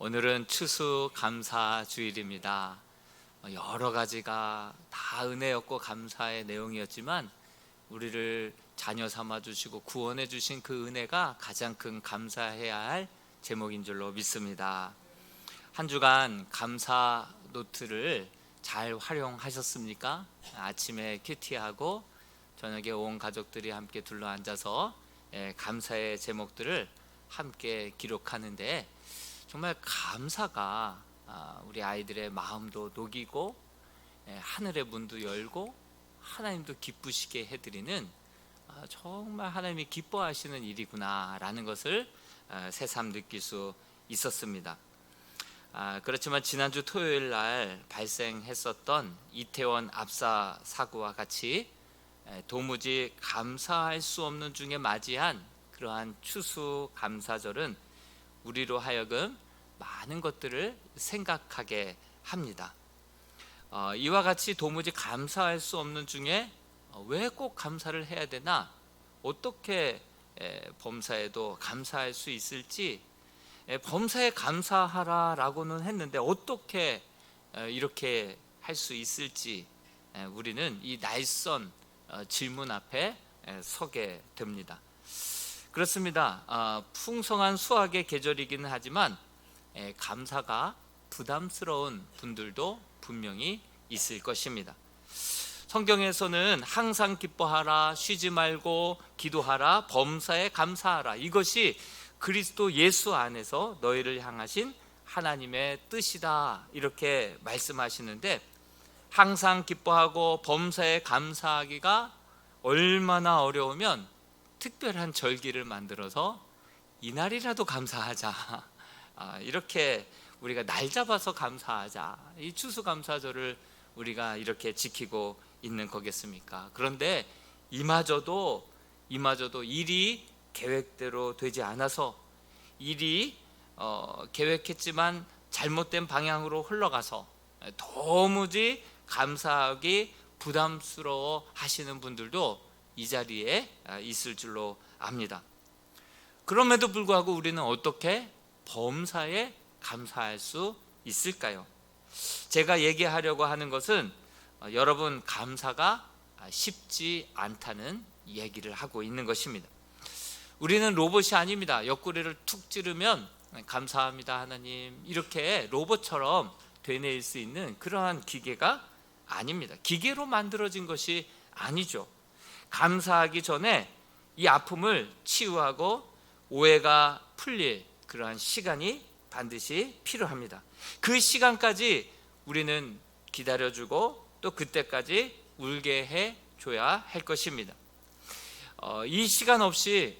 오늘은 추수감사주일입니다. 여러 가지가 다 은혜였고 감사의 내용이었지만 우리를 자녀 삼아 주시고 구원해 주신 그 은혜가 가장 큰 감사해야 할 제목인 줄로 믿습니다. 한 주간 감사 노트를 잘 활용하셨습니까? 아침에 큐티하고 저녁에 온 가족들이 함께 둘러앉아서 감사의 제목들을 함께 기록하는데 정말 감사가 우리 아이들의 마음도 녹이고 하늘의 문도 열고 하나님도 기쁘시게 해드리는 정말 하나님이 기뻐하시는 일이구나라는 것을 새삼 느낄 수 있었습니다. 그렇지만 지난주 토요일 날 발생했었던 이태원 압사 사고와 같이 도무지 감사할 수 없는 중에 맞이한 그러한 추수감사절은 우리로 하여금 많은 것들을 생각하게 합니다. 이와 같이 도무지 감사할 수 없는 중에 왜 꼭 감사를 해야 되나, 어떻게 범사에도 감사할 수 있을지, 범사에 감사하라라고는 했는데 어떻게 이렇게 할 수 있을지 우리는 이 날선 질문 앞에 서게 됩니다. 그렇습니다. 풍성한 수확의 계절이기는 하지만 감사가 부담스러운 분들도 분명히 있을 것입니다. 성경에서는 항상 기뻐하라, 쉬지 말고 기도하라, 범사에 감사하라, 이것이 그리스도 예수 안에서 너희를 향하신 하나님의 뜻이다, 이렇게 말씀하시는데, 항상 기뻐하고 범사에 감사하기가 얼마나 어려우면 특별한 절기를 만들어서 이날이라도 감사하자, 이렇게 우리가 날 잡아서 감사하자, 이 추수감사절을 우리가 이렇게 지키고 있는 거겠습니까? 그런데 이마저도 일이 계획대로 되지 않아서, 일이 계획했지만 잘못된 방향으로 흘러가서 도무지 감사하기 부담스러워 하시는 분들도 이 자리에 있을 줄로 압니다. 그럼에도 불구하고 우리는 어떻게 범사에 감사할 수 있을까요? 제가 얘기하려고 하는 것은 여러분, 감사가 쉽지 않다는 얘기를 하고 있는 것입니다. 우리는 로봇이 아닙니다. 옆구리를 툭 찌르면 감사합니다 하나님, 이렇게 로봇처럼 되뇌일 수 있는 그러한 기계가 아닙니다. 기계로 만들어진 것이 아니죠. 감사하기 전에 이 아픔을 치유하고 오해가 풀릴 그러한 시간이 반드시 필요합니다. 그 시간까지 우리는 기다려주고 또 그때까지 울게 해줘야 할 것입니다. 이 시간 없이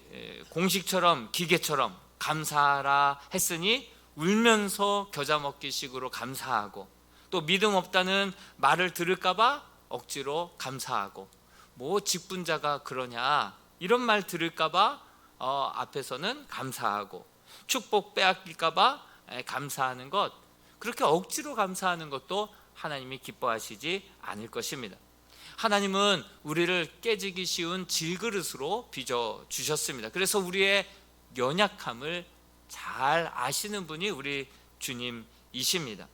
공식처럼 기계처럼 감사하라 했으니 울면서 겨자 먹기 식으로 감사하고, 또 믿음 없다는 말을 들을까봐 억지로 감사하고, 뭐 직분자가 그러냐 이런 말 들을까봐 앞에서는 감사하고, 축복 빼앗길까봐 감사하는 것, 그렇게 억지로 감사하는 것도 하나님이 기뻐하시지 않을 것입니다. 하나님은 우리를 깨지기 쉬운 질그릇으로 빚어주셨습니다. 그래서 우리의 연약함을 잘 아시는 분이 우리 주님이십니다.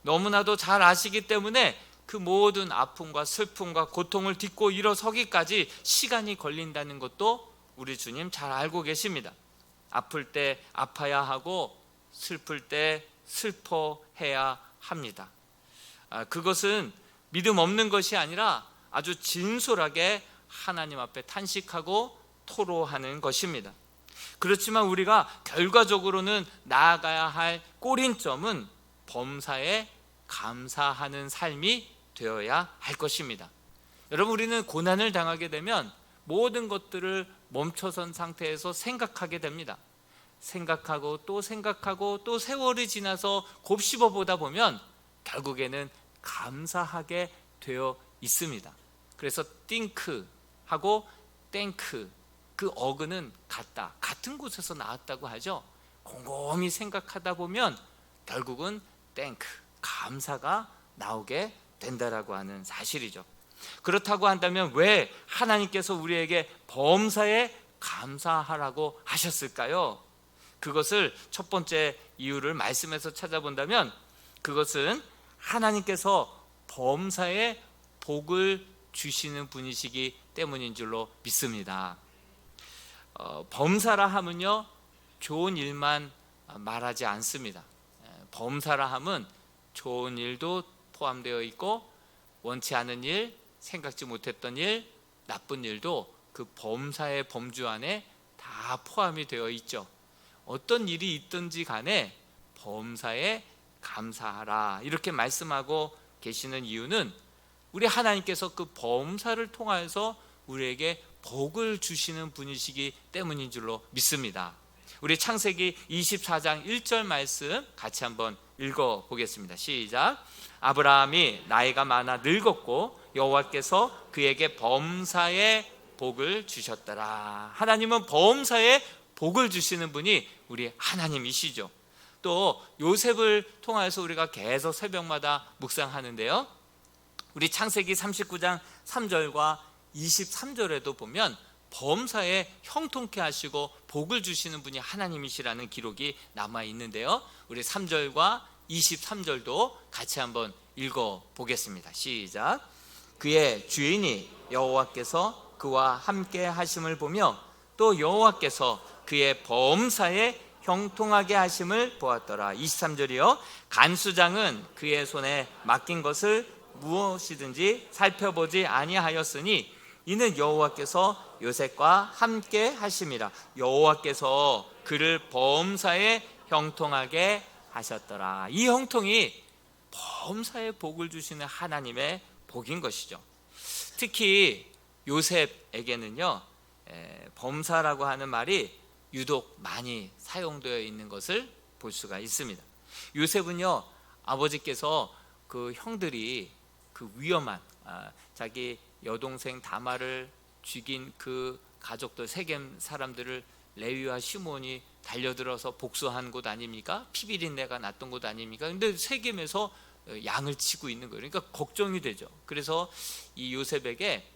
너무나도 잘 아시기 때문에 그 모든 아픔과 슬픔과 고통을 딛고 일어서기까지 시간이 걸린다는 것도 우리 주님 잘 알고 계십니다. 아플 때 아파야 하고 슬플 때 슬퍼해야 합니다. 그것은 믿음 없는 것이 아니라 아주 진솔하게 하나님 앞에 탄식하고 토로하는 것입니다. 그렇지만 우리가 결과적으로는 나아가야 할 꼬린점은 범사에 감사하는 삶이 되어야 할 것입니다. 여러분, 우리는 고난을 당하게 되면 모든 것들을 멈춰선 상태에서 생각하게 됩니다. 생각하고 또 세월이 지나서 곱씹어 보다 보면 결국에는 감사하게 되어 있습니다. 그래서 think하고 thank, 그 어근은 같은 곳에서 나왔다고 하죠. 곰곰이 생각하다 보면 결국은 thank, 감사가 나오게 된다라고 하는 사실이죠. 그렇다고 한다면 왜 하나님께서 우리에게 범사에 감사하라고 하셨을까요? 그것을 첫 번째 이유를 말씀에서 찾아본다면 그것은 하나님께서 범사에 복을 주시는 분이시기 때문인 줄로 믿습니다. 범사라 하면요, 좋은 일만 말하지 않습니다. 범사라 함은 좋은 일도 포함되어 있고 원치 않은 일, 생각지 못했던 일, 나쁜 일도 그 범사의 범주 안에 다 포함이 되어 있죠. 어떤 일이 있든지 간에 범사에 감사하라 이렇게 말씀하고 계시는 이유는 우리 하나님께서 그 범사를 통하여서 우리에게 복을 주시는 분이시기 때문인 줄로 믿습니다. 우리 창세기 24장 1절 말씀 같이 한번 읽어보겠습니다. 시작. 아브라함이 나이가 많아 늙었고 여호와께서 그에게 범사의 복을 주셨더라. 하나님은 범사에 복을 주시는 분이 우리 하나님이시죠. 또 요셉을 통해서 우리가 계속 새벽마다 묵상하는데요, 우리 창세기 39장 3절과 23절에도 보면 범사에 형통케 하시고 복을 주시는 분이 하나님이시라는 기록이 남아 있는데요, 우리 3절과 23절도 같이 한번 읽어보겠습니다. 시작. 그의 주인이 여호와께서 그와 함께 하심을 보며 또 여호와께서 그의 범사에 형통하게 하심을 보았더라. 23절이요. 간수장은 그의 손에 맡긴 것을 무엇이든지 살펴보지 아니하였으니 이는 여호와께서 요셉과 함께 하심이라. 여호와께서 그를 범사에 형통하게 하셨더라. 이 형통이 범사에 복을 주시는 하나님의 복인 것이죠. 특히 요셉에게는요, 범사라고 하는 말이 유독 많이 사용되어 있는 것을 볼 수가 있습니다. 요셉은요, 아버지께서 그 형들이 그 위험한 자기 여동생 다말을 죽인 그 가족들, 세겜 사람들을 레위와 시몬이 달려들어서 복수한 곳 아닙니까? 피비린내가 났던 곳 아닙니까? 근데 세겜에서 양을 치고 있는 거예요. 그러니까 걱정이 되죠. 그래서 이 요셉에게,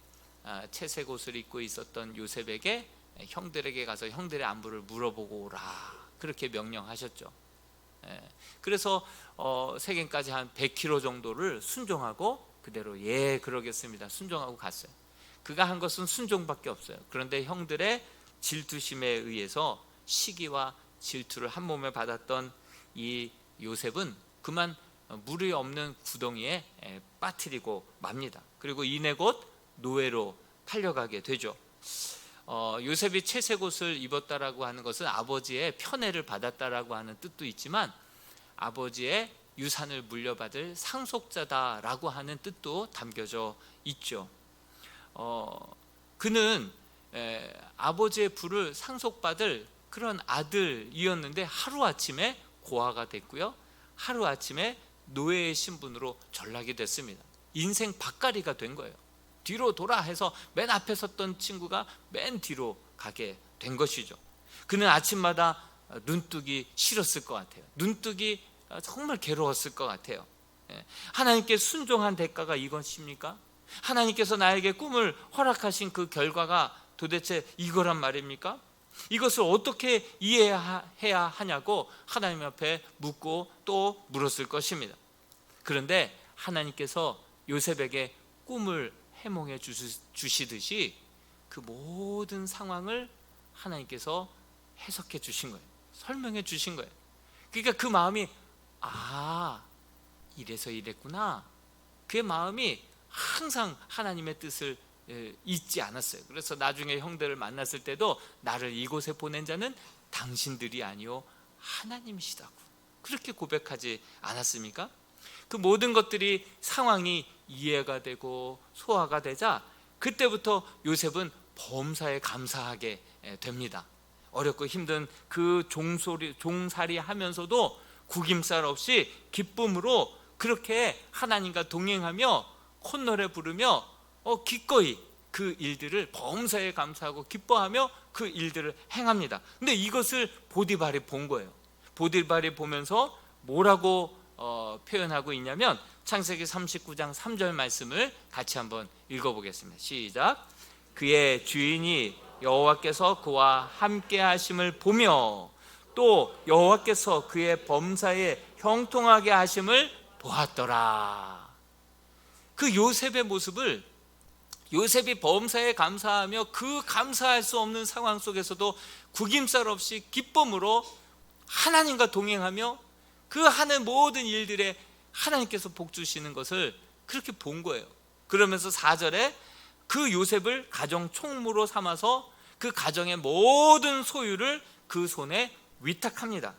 채색 옷을 입고 있었던 요셉에게 형들에게 가서 형들의 안부를 물어보고 오라 그렇게 명령하셨죠. 그래서 세겜까지 한 100km 정도를 순종하고 그대로 그러겠습니다 순종하고 갔어요. 그가 한 것은 순종밖에 없어요. 그런데 형들의 질투심에 의해서 시기와 질투를 한 몸에 받았던 이 요셉은 그만 물이 없는 구덩이에 빠뜨리고 맙니다. 그리고 이내 곧 노예로 팔려가게 되죠. 요셉이 채색 옷을 입었다라고 하는 것은 아버지의 편애를 받았다라고 하는 뜻도 있지만 아버지의 유산을 물려받을 상속자다라고 하는 뜻도 담겨져 있죠. 그는 아버지의 부를 상속받을 그런 아들이었는데 하루아침에 고아가 됐고요, 하루아침에 노예의 신분으로 전락이 됐습니다. 인생 밭갈이가 된 거예요. 뒤로 돌아 해서 맨 앞에 섰던 친구가 맨 뒤로 가게 된 것이죠. 그는 아침마다 눈뜨기 싫었을 것 같아요. 눈뜨기 정말 괴로웠을 것 같아요. 하나님께 순종한 대가가 이것입니까? 하나님께서 나에게 꿈을 허락하신 그 결과가 도대체 이거란 말입니까? 이것을 어떻게 이해해야 하냐고 하나님 앞에 묻고 또 물었을 것입니다. 그런데 하나님께서 요셉에게 꿈을 해몽해 주시듯이 그 모든 상황을 하나님께서 해석해 주신 거예요. 설명해 주신 거예요. 그러니까 그 마음이 이래서 이랬구나. 그의 마음이 항상 하나님의 뜻을 잊지 않았어요. 그래서 나중에 형들을 만났을 때도 나를 이곳에 보낸 자는 당신들이 아니요 하나님이시다고 그렇게 고백하지 않았습니까? 그 모든 것들이 상황이 이해가 되고 소화가 되자 그때부터 요셉은 범사에 감사하게 됩니다. 어렵고 힘든 그 종살이 하면서도 구김살 없이 기쁨으로 그렇게 하나님과 동행하며 콧노래 부르며 기꺼이 그 일들을 범사에 감사하고 기뻐하며 그 일들을 행합니다. 근데 이것을 보디발이 본 거예요. 보디발이 보면서 뭐라고 표현하고 있냐면 창세기 39장 3절 말씀을 같이 한번 읽어보겠습니다. 시작. 그의 주인이 여호와께서 그와 함께 하심을 보며 또 여호와께서 그의 범사에 형통하게 하심을 보았더라. 그 요셉의 모습을, 요셉이 범사에 감사하며 그 감사할 수 없는 상황 속에서도 구김살 없이 기쁨으로 하나님과 동행하며 그 하는 모든 일들에 하나님께서 복 주시는 것을 그렇게 본 거예요. 그러면서 4절에 그 요셉을 가정 총무로 삼아서 그 가정의 모든 소유를 그 손에 위탁합니다.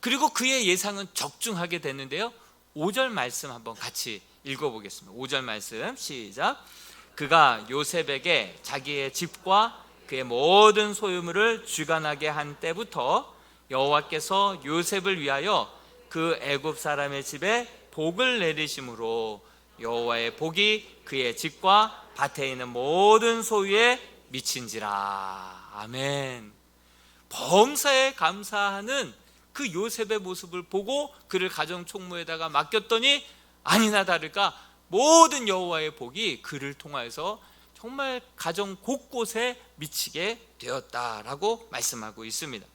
그리고 그의 예상은 적중하게 됐는데요, 5절 말씀 한번 같이 읽어보겠습니다. 5절 말씀 시작. 그가 요셉에게 자기의 집과 그의 모든 소유물을 주관하게 한 때부터 여호와께서 요셉을 위하여 그 애굽 사람의 집에 복을 내리심으로 여호와의 복이 그의 집과 밭에 있는 모든 소유에 미친지라. 아멘. 범사에 감사하는 그 요셉의 모습을 보고 그를 가정 총무에다가 맡겼더니 아니나 다를까 모든 여호와의 복이 그를 통하여서 정말 가정 곳곳에 미치게 되었다라고 말씀하고 있습니다.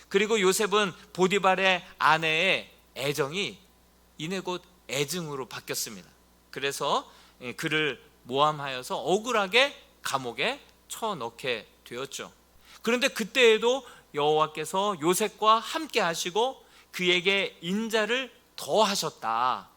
그리고 요셉은 보디발의 아내의 애정이 이내 곧 애증으로 바뀌었습니다. 그래서 그를 모함하여서 억울하게 감옥에 쳐넣게 되었죠. 그런데 그때에도 여호와께서 요셉과 함께 하시고 그에게 인자를 더하셨다.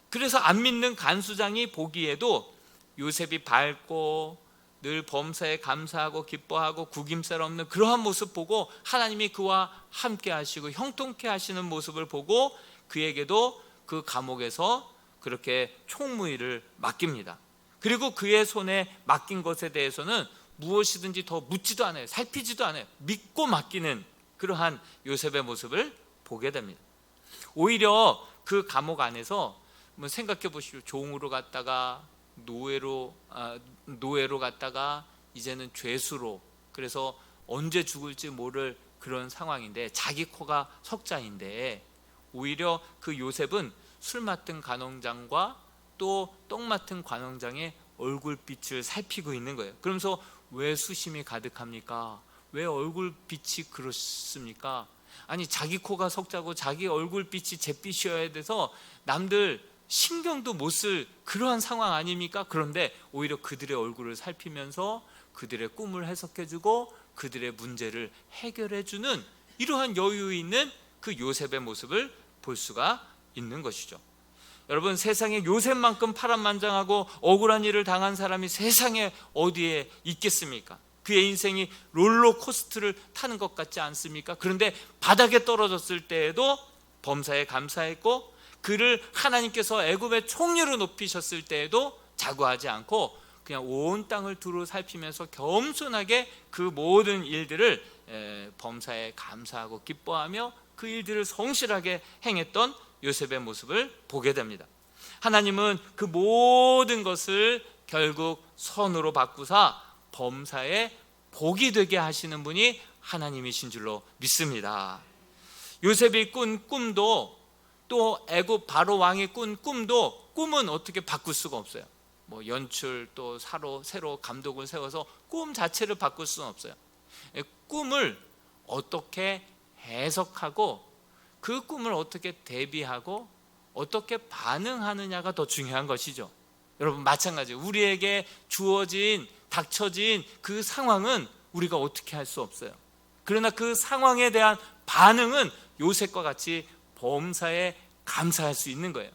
그래서 안 믿는 간수장이 보기에도 요셉이 밝고 늘 범사에 감사하고 기뻐하고 구김살 없는 그러한 모습 보고 하나님이 그와 함께 하시고 형통케 하시는 모습을 보고 그에게도 그 감옥에서 그렇게 총무일을 맡깁니다. 그리고 그의 손에 맡긴 것에 대해서는 무엇이든지 더 묻지도 않아요. 살피지도 않아요. 믿고 맡기는 그러한 요셉의 모습을 보게 됩니다. 오히려 그 감옥 안에서 생각해 보시오. 종으로 갔다가 노예로 갔다가 이제는 죄수로, 그래서 언제 죽을지 모를 그런 상황인데 자기 코가 석자인데 오히려 그 요셉은 술 맡은 관원장과 또 떡 맡은 관원장의 얼굴빛을 살피고 있는 거예요. 그러면서 왜 수심이 가득합니까? 왜 얼굴빛이 그렇습니까? 아니 자기 코가 석자고 자기 얼굴빛이 잿빛이어야 돼서 남들 신경도 못 쓸 그러한 상황 아닙니까? 그런데 오히려 그들의 얼굴을 살피면서 그들의 꿈을 해석해주고 그들의 문제를 해결해주는 이러한 여유 있는 그 요셉의 모습을 볼 수가 있는 것이죠. 여러분, 세상에 요셉만큼 파란만장하고 억울한 일을 당한 사람이 세상에 어디에 있겠습니까? 그의 인생이 롤러코스터를 타는 것 같지 않습니까? 그런데 바닥에 떨어졌을 때에도 범사에 감사했고 그를 하나님께서 애굽의 총리로 높이셨을 때에도 자고하지 않고 그냥 온 땅을 두루 살피면서 겸손하게 그 모든 일들을 범사에 감사하고 기뻐하며 그 일들을 성실하게 행했던 요셉의 모습을 보게 됩니다. 하나님은 그 모든 것을 결국 선으로 바꾸사 범사에 복이 되게 하시는 분이 하나님이신 줄로 믿습니다. 요셉이 꾼 꿈도 또 애굽 바로 왕이 꾼 꿈도 꿈은 어떻게 바꿀 수가 없어요. 연출 또 새로 감독을 세워서 꿈 자체를 바꿀 수는 없어요. 꿈을 어떻게 해석하고 그 꿈을 어떻게 대비하고 어떻게 반응하느냐가 더 중요한 것이죠. 여러분, 마찬가지예요. 우리에게 주어진 닥쳐진 그 상황은 우리가 어떻게 할 수 없어요. 그러나 그 상황에 대한 반응은 요셉과 같이 범사에 감사할 수 있는 거예요.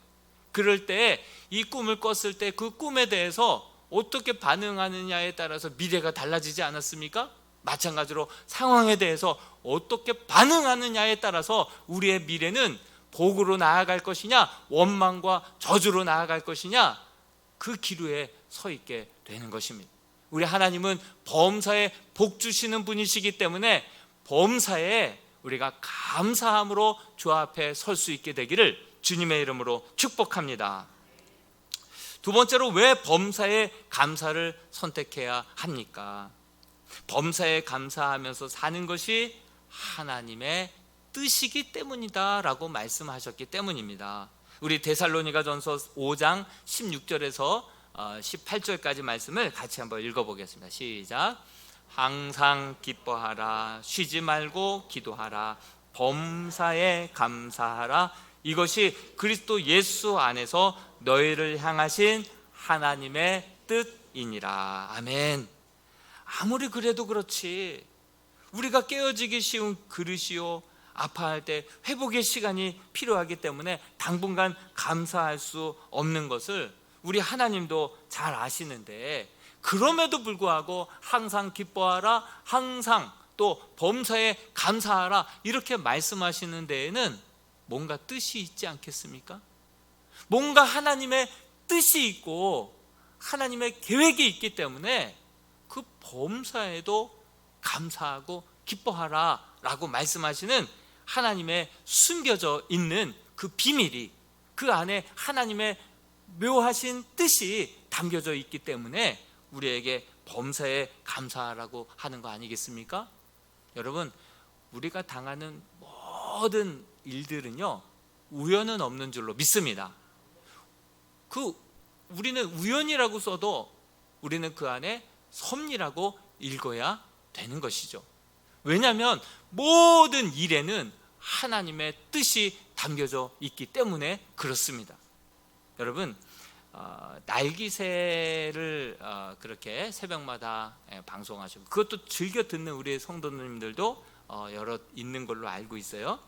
그럴 때 이 꿈을 꿨을 때 그 꿈에 대해서 어떻게 반응하느냐에 따라서 미래가 달라지지 않았습니까? 마찬가지로 상황에 대해서 어떻게 반응하느냐에 따라서 우리의 미래는 복으로 나아갈 것이냐 원망과 저주로 나아갈 것이냐 그 기로에 서 있게 되는 것입니다. 우리 하나님은 범사에 복 주시는 분이시기 때문에 범사에 우리가 감사함으로 주 앞에 설 수 있게 되기를 주님의 이름으로 축복합니다. 두 번째로 왜 범사에 감사를 선택해야 합니까? 범사에 감사하면서 사는 것이 하나님의 뜻이기 때문이다 라고 말씀하셨기 때문입니다. 우리 데살로니가전서 5장 16절에서 18절까지 말씀을 같이 한번 읽어보겠습니다. 시작. 항상 기뻐하라. 쉬지 말고 기도하라. 범사에 감사하라. 이것이 그리스도 예수 안에서 너희를 향하신 하나님의 뜻이니라. 아멘. 아무리 그래도 그렇지, 우리가 깨어지기 쉬운 그릇이요, 아파할 때 회복의 시간이 필요하기 때문에 당분간 감사할 수 없는 것을 우리 하나님도 잘 아시는데, 그럼에도 불구하고 항상 기뻐하라, 항상 또 범사에 감사하라 이렇게 말씀하시는 데에는 뭔가 뜻이 있지 않겠습니까? 뭔가 하나님의 뜻이 있고 하나님의 계획이 있기 때문에 그 범사에도 감사하고 기뻐하라 라고 말씀하시는 하나님의 숨겨져 있는 그 비밀이, 그 안에 하나님의 묘하신 뜻이 담겨져 있기 때문에 우리에게 범사에 감사하라고 하는 거 아니겠습니까? 여러분, 우리가 당하는 모든 일들은요, 우연은 없는 줄로 믿습니다. 우리는 우연이라고 써도 우리는 그 안에 섭리라고 읽어야 되는 것이죠. 왜냐하면 모든 일에는 하나님의 뜻이 담겨져 있기 때문에 그렇습니다. 여러분, 날기새를 그렇게 새벽마다 방송하시고 그것도 즐겨 듣는 우리 성도님들도 여러 있는 걸로 알고 있어요.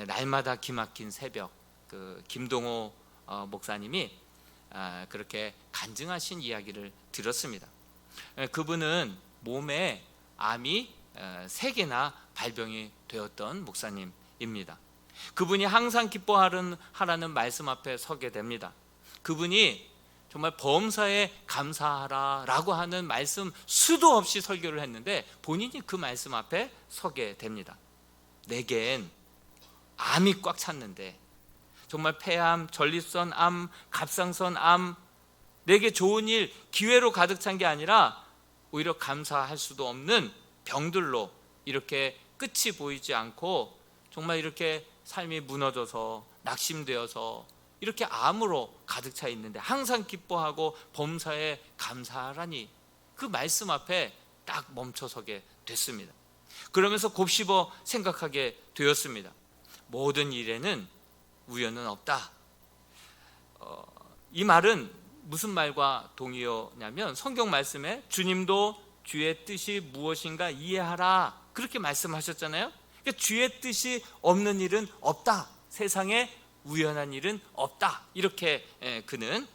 날마다 기막힌 새벽, 그 김동호 목사님이 그렇게 간증하신 이야기를 들었습니다. 그분은 몸에 암이 3개나 발병이 되었던 목사님입니다. 그분이 항상 기뻐하라는 말씀 앞에 서게 됩니다. 그분이 정말 범사에 감사하라라고 하는 말씀 수도 없이 설교를 했는데 본인이 그 말씀 앞에 서게 됩니다. 내겐 암이 꽉 찼는데, 정말 폐암, 전립선암, 갑상선암, 내게 좋은 일, 기회로 가득 찬 게 아니라 오히려 감사할 수도 없는 병들로 이렇게 끝이 보이지 않고 정말 이렇게 삶이 무너져서 낙심되어서 이렇게 암으로 가득 차 있는데 항상 기뻐하고 범사에 감사하라니, 그 말씀 앞에 딱 멈춰서게 됐습니다. 그러면서 곱씹어 생각하게 되었습니다. 모든 일에는 우연은 없다. 이 말은 무슨 말과 동의어냐면, 성경 말씀에 주님도 주의 뜻이 무엇인가 이해하라 그렇게 말씀하셨잖아요. 그러니까 주의 뜻이 없는 일은 없다, 세상에 우연한 일은 없다, 이렇게 그는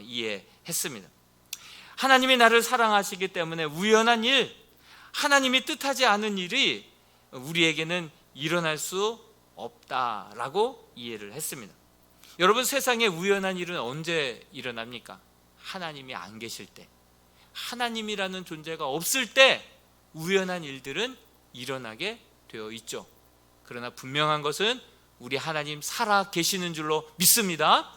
이해했습니다. 하나님이 나를 사랑하시기 때문에 우연한 일, 하나님이 뜻하지 않은 일이 우리에게는 일어날 수 없다라고 이해를 했습니다. 여러분, 세상에 우연한 일은 언제 일어납니까? 하나님이 안 계실 때, 하나님이라는 존재가 없을 때 우연한 일들은 일어나게 되어 있죠. 그러나 분명한 것은 우리 하나님 살아 계시는 줄로 믿습니다.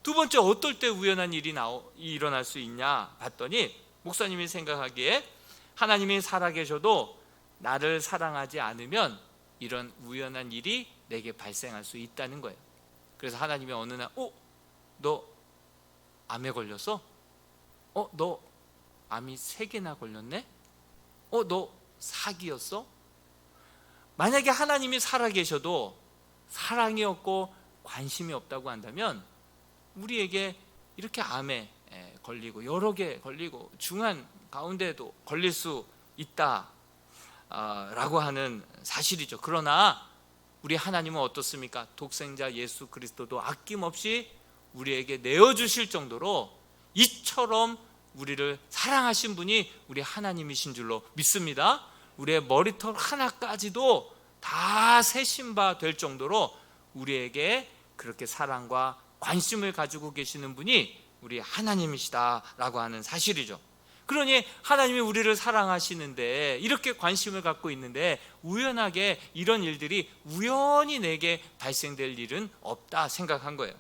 두 번째, 어떨 때 우연한 일이 일어날 수 있냐 봤더니, 목사님이 생각하기에 하나님이 살아 계셔도 나를 사랑하지 않으면 이런 우연한 일이 내게 발생할 수 있다는 거예요. 그래서 하나님이 어느 날 너 암에 걸렸어? 너 암이 3개나 걸렸네? 너 사기였어? 만약에 하나님이 살아 계셔도 사랑이 없고 관심이 없다고 한다면 우리에게 이렇게 암에 걸리고 여러 개 걸리고 중한 가운데도 걸릴 수 있다 라고 하는 사실이죠. 그러나 우리 하나님은 어떻습니까? 독생자 예수 그리스도도 아낌없이 우리에게 내어주실 정도로 이처럼 우리를 사랑하신 분이 우리 하나님이신 줄로 믿습니다. 우리의 머리털 하나까지도 다 세신 바 될 정도로 우리에게 그렇게 사랑과 관심을 가지고 계시는 분이 우리 하나님이시다라고 하는 사실이죠. 그러니 하나님이 우리를 사랑하시는데, 이렇게 관심을 갖고 있는데 우연하게 이런 일들이 우연히 내게 발생될 일은 없다 생각한 거예요.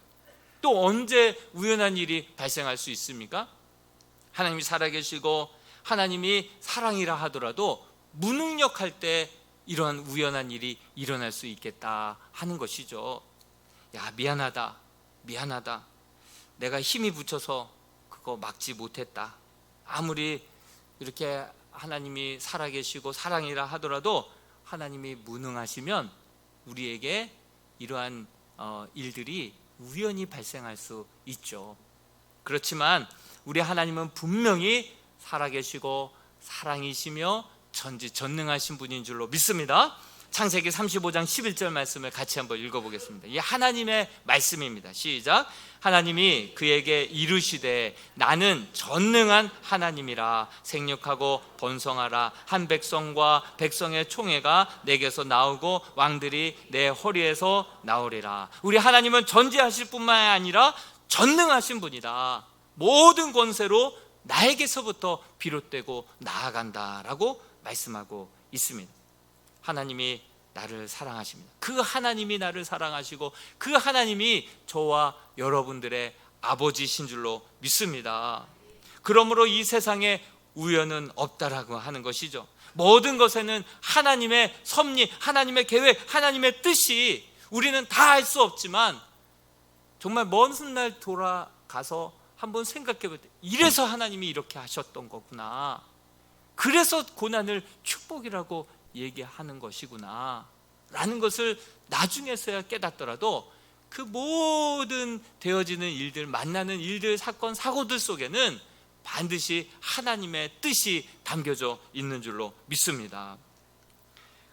또 언제 우연한 일이 발생할 수 있습니까? 하나님이 살아계시고 하나님이 사랑이라 하더라도 무능력할 때 이러한 우연한 일이 일어날 수 있겠다 하는 것이죠. 야, 미안하다, 내가 힘이 붙여서 그거 막지 못했다. 아무리 이렇게 하나님이 살아계시고 사랑이라 하더라도 하나님이 무능하시면 우리에게 이러한 일들이 우연히 발생할 수 있죠. 그렇지만 우리 하나님은 분명히 살아계시고 사랑이시며 전지전능하신 분인 줄로 믿습니다. 창세기 35장 11절 말씀을 같이 한번 읽어보겠습니다. 이 하나님의 말씀입니다. 시작. 하나님이 그에게 이르시되 나는 전능한 하나님이라. 생육하고 번성하라. 한 백성과 백성의 총회가 내게서 나오고 왕들이 내 허리에서 나오리라. 우리 하나님은 전지하실 뿐만 아니라 전능하신 분이다. 모든 권세로 나에게서부터 비롯되고 나아간다라고 말씀하고 있습니다. 하나님이 나를 사랑하십니다. 그 하나님이 나를 사랑하시고 그 하나님이 저와 여러분들의 아버지신 줄로 믿습니다. 그러므로 이 세상에 우연은 없다라고 하는 것이죠. 모든 것에는 하나님의 섭리, 하나님의 계획, 하나님의 뜻이 우리는 다 알 수 없지만 정말 먼 훗날 돌아가서 한번 생각해 볼 때 이래서 하나님이 이렇게 하셨던 거구나. 그래서 고난을 축복이라고 얘기하는 것이구나 라는 것을 나중에서야 깨닫더라도 그 모든 되어지는 일들, 만나는 일들, 사건, 사고들 속에는 반드시 하나님의 뜻이 담겨져 있는 줄로 믿습니다.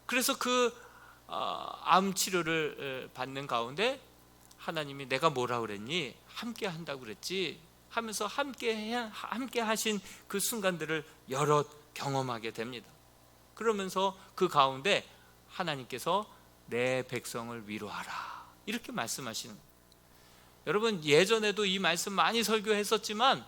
그래서 그 암 치료를 받는 가운데 하나님이 내가 뭐라 그랬니? 함께 한다고 그랬지 하면서 함께 하신 그 순간들을 여러 경험하게 됩니다. 그러면서 그 가운데 하나님께서 내 백성을 위로하라 이렇게 말씀하시는 거예요. 여러분 예전에도 이 말씀 많이 설교했었지만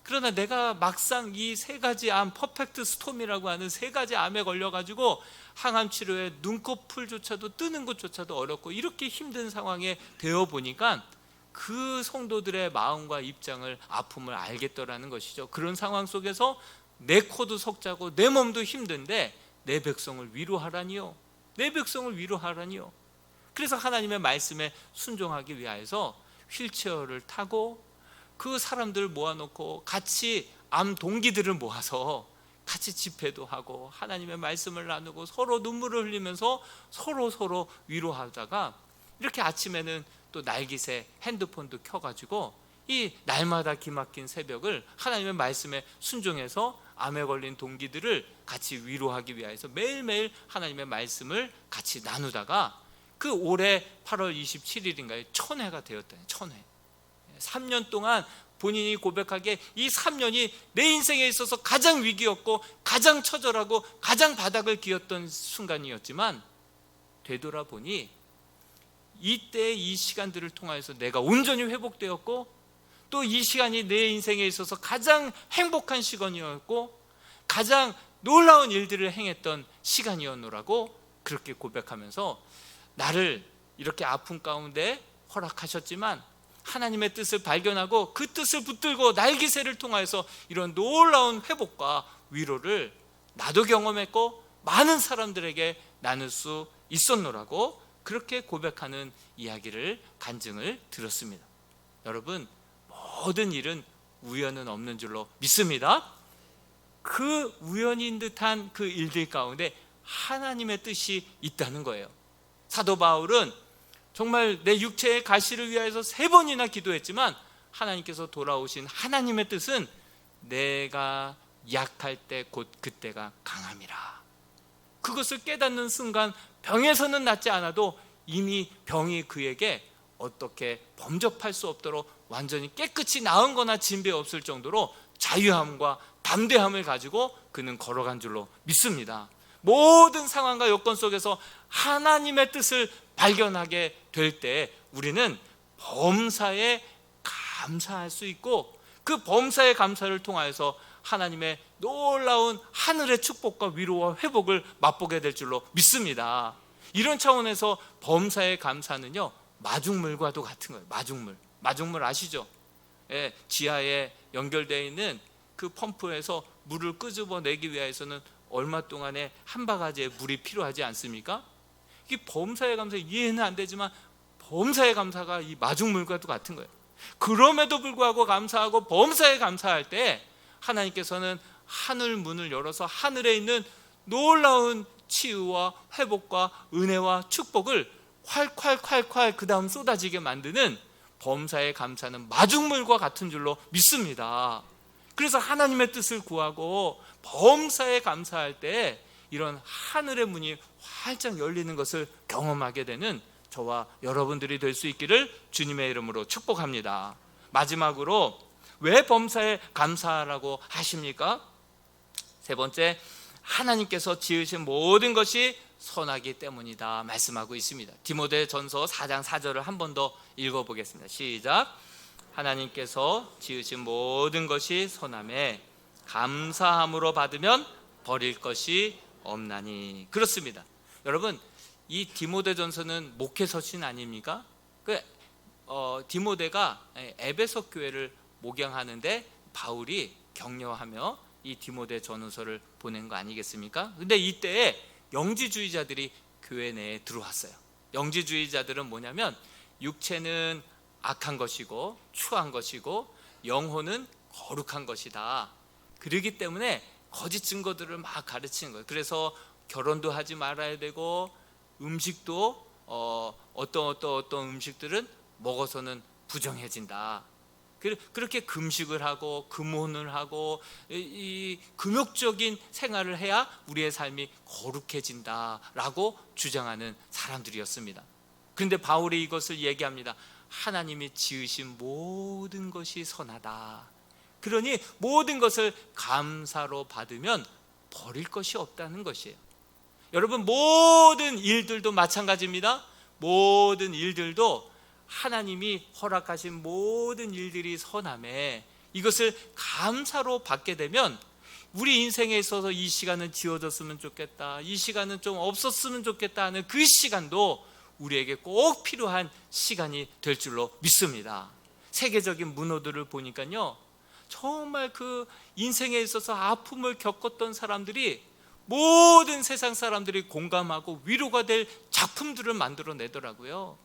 그러나 내가 막상 이 세 가지 암, 퍼펙트 스톰이라고 하는 세 가지 암에 걸려가지고 항암 치료에 눈꺼풀조차도 뜨는 것조차도 어렵고 이렇게 힘든 상황에 되어 보니까 그 성도들의 마음과 입장을, 아픔을 알겠더라는 것이죠. 그런 상황 속에서 내 코도 석자고 내 몸도 힘든데 내 백성을 위로하라니요. 내 백성을 위로하라니요. 그래서 하나님의 말씀에 순종하기 위하여서 휠체어를 타고 그 사람들을 모아놓고 같이 암 동기들을 모아서 같이 집회도 하고 하나님의 말씀을 나누고 서로 눈물을 흘리면서 서로 위로하다가 이렇게 아침에는 또 날깃에 핸드폰도 켜가지고 이 날마다 기막힌 새벽을 하나님의 말씀에 순종해서 암에 걸린 동기들을 같이 위로하기 위해서 매일매일 하나님의 말씀을 같이 나누다가 그 올해 8월 27일인가에 천회가 되었다니. 천회. 3년 동안 본인이 고백하기에 이 3년이 내 인생에 있어서 가장 위기였고 가장 처절하고 가장 바닥을 기었던 순간이었지만 되돌아보니 이때 이 시간들을 통해서 내가 온전히 회복되었고 또 이 시간이 내 인생에 있어서 가장 행복한 시간이었고 가장 놀라운 일들을 행했던 시간이었노라고 그렇게 고백하면서 나를 이렇게 아픔 가운데 허락하셨지만 하나님의 뜻을 발견하고 그 뜻을 붙들고 날기새를 통해서 이런 놀라운 회복과 위로를 나도 경험했고 많은 사람들에게 나눌 수 있었노라고 그렇게 고백하는 이야기를 간증을 들었습니다. 여러분 모든 일은 우연은 없는 줄로 믿습니다. 그 우연인 듯한 그 일들 가운데 하나님의 뜻이 있다는 거예요. 사도 바울은 정말 내 육체의 가시를 위하여서 3번이나 기도했지만 하나님께서 돌아오신 하나님의 뜻은 내가 약할 때 곧 그때가 강함이라. 그것을 깨닫는 순간 병에서는 낫지 않아도 이미 병이 그에게 어떻게 범접할 수 없도록 완전히 깨끗이 나은 거나 진배 없을 정도로 자유함과 담대함을 가지고 그는 걸어간 줄로 믿습니다. 모든 상황과 여건 속에서 하나님의 뜻을 발견하게 될 때 우리는 범사에 감사할 수 있고 그 범사의 감사를 통하여서 하나님의 놀라운 하늘의 축복과 위로와 회복을 맛보게 될 줄로 믿습니다. 이런 차원에서 범사의 감사는요 마중물과도 같은 거예요. 마중물 아시죠? 예, 지하에 연결되어 있는 그 펌프에서 물을 끄집어내기 위해서는 얼마 동안에 한 바가지의 물이 필요하지 않습니까? 이 범사의 감사 이해는 안 되지만 범사의 감사가 이 마중물과도 같은 거예요. 그럼에도 불구하고 감사하고 범사에 감사할 때 하나님께서는 하늘 문을 열어서 하늘에 있는 놀라운 치유와 회복과 은혜와 축복을 콸콸콸콸 그 다음 쏟아지게 만드는 범사에 감사는 마중물과 같은 줄로 믿습니다. 그래서 하나님의 뜻을 구하고 범사에 감사할 때 이런 하늘의 문이 활짝 열리는 것을 경험하게 되는 저와 여러분들이 될 수 있기를 주님의 이름으로 축복합니다. 마지막으로 왜 범사에 감사하라고 하십니까? 세 번째, 하나님께서 지으신 모든 것이 선하기 때문이다 말씀하고 있습니다. 디모데전서 4장 4절을 한 번 더 읽어보겠습니다. 시작. 하나님께서 지으신 모든 것이 선함에 감사함으로 받으면 버릴 것이 없나니. 그렇습니다. 여러분, 이 디모데전서는 목회서신 아닙니까? 디모데가 에베소 교회를 목양하는데 바울이 격려하며 이 디모데 전후서를 보낸 거 아니겠습니까? 근데 이때에 영지주의자들이 교회 내에 들어왔어요. 영지주의자들은 뭐냐면 육체는 악한 것이고 추한 것이고 영혼은 거룩한 것이다. 그러기 때문에 거짓 증거들을 막 가르치는 거예요. 그래서 결혼도 하지 말아야 되고 음식도 어떤 음식들은 먹어서는 부정해진다. 그렇게 금식을 하고 금혼을 하고 이 금욕적인 생활을 해야 우리의 삶이 거룩해진다라고 주장하는 사람들이었습니다. 그런데 바울이 이것을 얘기합니다. 하나님이 지으신 모든 것이 선하다. 그러니 모든 것을 감사로 받으면 버릴 것이 없다는 것이에요. 여러분, 모든 일들도 마찬가지입니다. 모든 일들도 하나님이 허락하신 모든 일들이 선함에 이것을 감사로 받게 되면 우리 인생에 있어서 이 시간은 지워졌으면 좋겠다, 이 시간은 좀 없었으면 좋겠다 하는 그 시간도 우리에게 꼭 필요한 시간이 될 줄로 믿습니다. 세계적인 문호들을 보니까요, 정말 그 인생에 있어서 아픔을 겪었던 사람들이 모든 세상 사람들이 공감하고 위로가 될 작품들을 만들어내더라고요.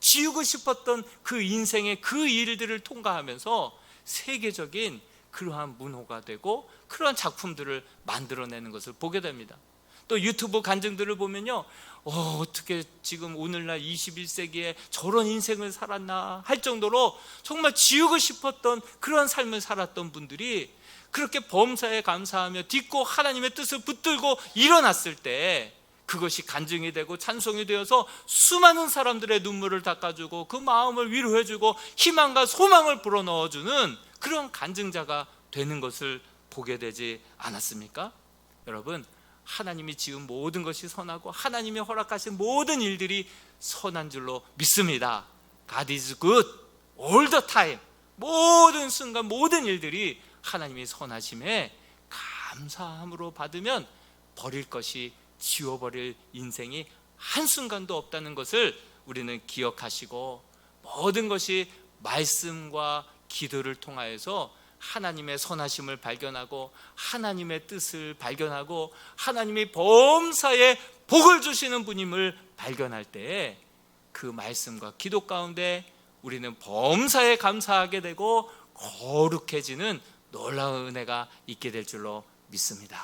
지우고 싶었던 그 인생의 그 일들을 통과하면서 세계적인 그러한 문호가 되고 그러한 작품들을 만들어내는 것을 보게 됩니다. 또 유튜브 간증들을 보면요, 어떻게 지금 오늘날 21세기에 저런 인생을 살았나 할 정도로 정말 지우고 싶었던 그런 삶을 살았던 분들이 그렇게 범사에 감사하며 딛고 하나님의 뜻을 붙들고 일어났을 때 그것이 간증이 되고 찬송이 되어서 수많은 사람들의 눈물을 닦아주고 그 마음을 위로해주고 희망과 소망을 불어넣어주는 그런 간증자가 되는 것을 보게 되지 않았습니까? 여러분, 하나님이 지은 모든 것이 선하고 하나님이 허락하신 모든 일들이 선한 줄로 믿습니다. God is good all the time. 모든 순간 모든 일들이 하나님이 선하심에 감사함으로 받으면 버릴 것이, 지워버릴 인생이 한순간도 없다는 것을 우리는 기억하시고, 모든 것이 말씀과 기도를 통하여서 하나님의 선하심을 발견하고 하나님의 뜻을 발견하고 하나님이 범사에 복을 주시는 분임을 발견할 때에 그 말씀과 기도 가운데 우리는 범사에 감사하게 되고 거룩해지는 놀라운 은혜가 있게 될 줄로 믿습니다.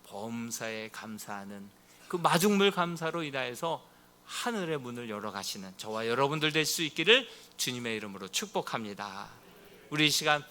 범사에 감사하는 그 마중물 감사로 인하여서 하늘의 문을 열어가시는 저와 여러분들 될 수 있기를 주님의 이름으로 축복합니다. 우리 이 시간